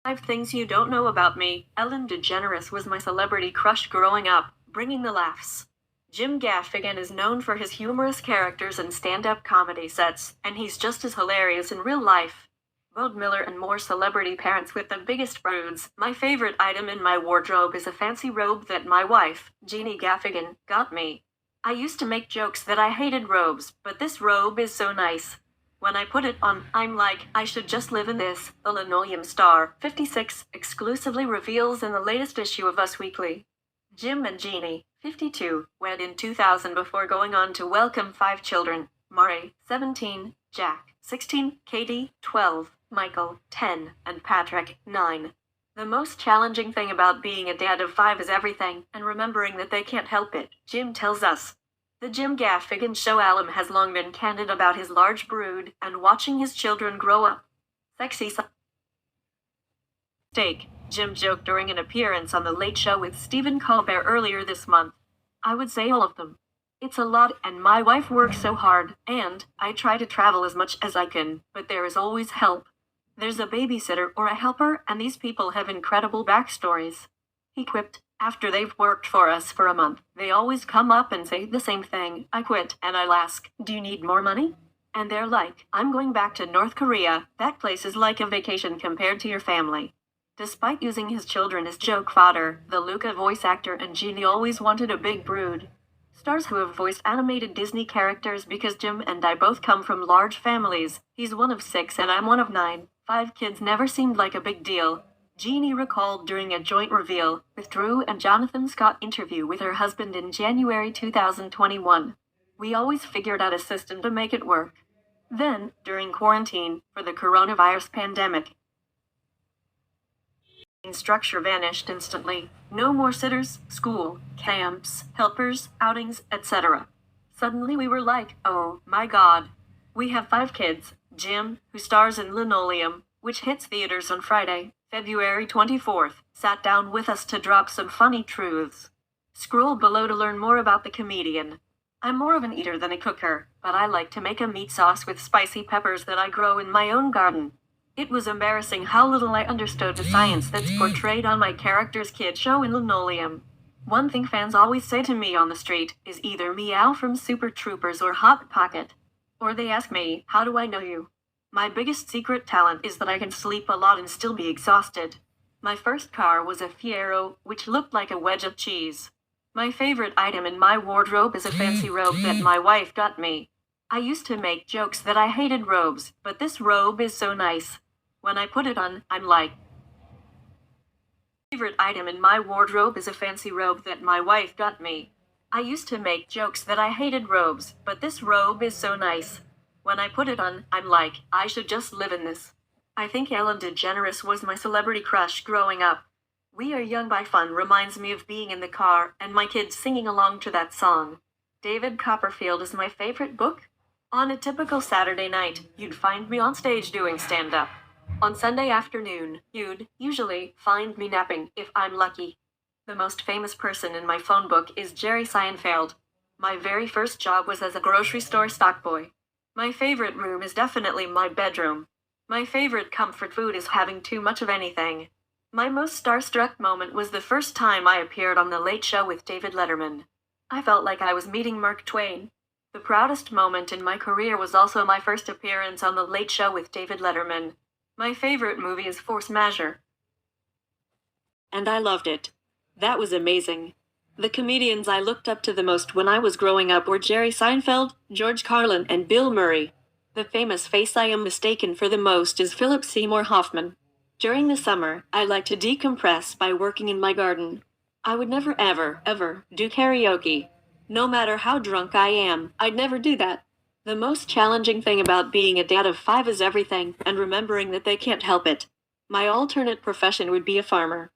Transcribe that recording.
5 things you don't know about me. Ellen DeGeneres was my celebrity crush growing up, bringing the laughs. Jim Gaffigan is known for his humorous characters and stand-up comedy sets, and he's just as hilarious in real life. Bode Miller and more celebrity parents with the biggest broods. My favorite item in my wardrobe is a fancy robe that my wife, Jeannie Gaffigan, got me. I used to make jokes that I hated robes, but this robe is so nice. When I put it on, I'm like, I should just live in this. The Linoleum Star, 56, exclusively reveals in the latest issue of Us Weekly. Jim and Jeannie, 52, wed in 2000 before going on to welcome 5 children. Murray, 17, Jack, 16, Katie, 12, Michael, 10, and Patrick, 9. The most challenging thing about being a dad of 5 is everything, and remembering that they can't help it, Jim tells us. The Jim Gaffigan show alum has long been candid about his large brood, and watching his children grow up. Sexy steak, Jim joked during an appearance on The Late Show with Stephen Colbert earlier this month. I would say all of them. It's a lot, and my wife works so hard, and I try to travel as much as I can, but there is always help. There's a babysitter or a helper, and these people have incredible backstories. He quipped. After they've worked for us for a month, they always come up and say the same thing. I quit, and I'll ask, do you need more money? And they're like, I'm going back to North Korea. That place is like a vacation compared to your family. Despite using his children as joke fodder, the Luca voice actor and Jeannie always wanted a big brood. Stars who have voiced animated Disney characters because Jim and I both come from large families. He's one of 6 and I'm one of 9. 5 kids never seemed like a big deal. Jeannie recalled during a joint reveal with Drew and Jonathan Scott interview with her husband in January 2021. We always figured out a system to make it work. Then, during quarantine, for the coronavirus pandemic, structure vanished instantly. No more sitters, school, camps, helpers, outings, etc. Suddenly we were like, oh my god. We have 5 kids. Jim, who stars in Linoleum, which hits theaters on Friday, February 24th, sat down with us to drop some funny truths. Scroll below to learn more about the comedian. I'm more of an eater than a cooker, but I like to make a meat sauce with spicy peppers that I grow in my own garden. It was embarrassing how little I understood the science that's portrayed on my character's kid show in Linoleum. One thing fans always say to me on the street is either meow from Super Troopers or Hot Pocket. Or they ask me, how do I know you? My biggest secret talent is that I can sleep a lot and still be exhausted. My first car was a Fiero, which looked like a wedge of cheese. My favorite item in my wardrobe is a fancy robe that my wife got me. I used to make jokes that I hated robes, but this robe is so nice. When I put it on, I'm like. Favorite item in my wardrobe is a fancy robe that my wife got me. I used to make jokes that I hated robes, but this robe is so nice. When I put it on, I'm like, I should just live in this. I think Ellen DeGeneres was my celebrity crush growing up. We Are Young by Fun reminds me of being in the car and my kids singing along to that song. David Copperfield is my favorite book. On a typical Saturday night, you'd find me on stage doing stand-up. On Sunday afternoon, you'd usually find me napping if I'm lucky. The most famous person in my phone book is Jerry Seinfeld. My very first job was as a grocery store stockboy. My favorite room is definitely my bedroom. My favorite comfort food is having too much of anything. My most starstruck moment was the first time I appeared on The Late Show with David Letterman. I felt like I was meeting Mark Twain. The proudest moment in my career was also my first appearance on The Late Show with David Letterman. My favorite movie is Force Majeure. And I loved it. That was amazing. The comedians I looked up to the most when I was growing up were Jerry Seinfeld, George Carlin, and Bill Murray. The famous face I am mistaken for the most is Philip Seymour Hoffman. During the summer, I like to decompress by working in my garden. I would never ever do karaoke. No matter how drunk I am, I'd never do that. The most challenging thing about being a dad of 5 is everything, and remembering that they can't help it. My alternate profession would be a farmer.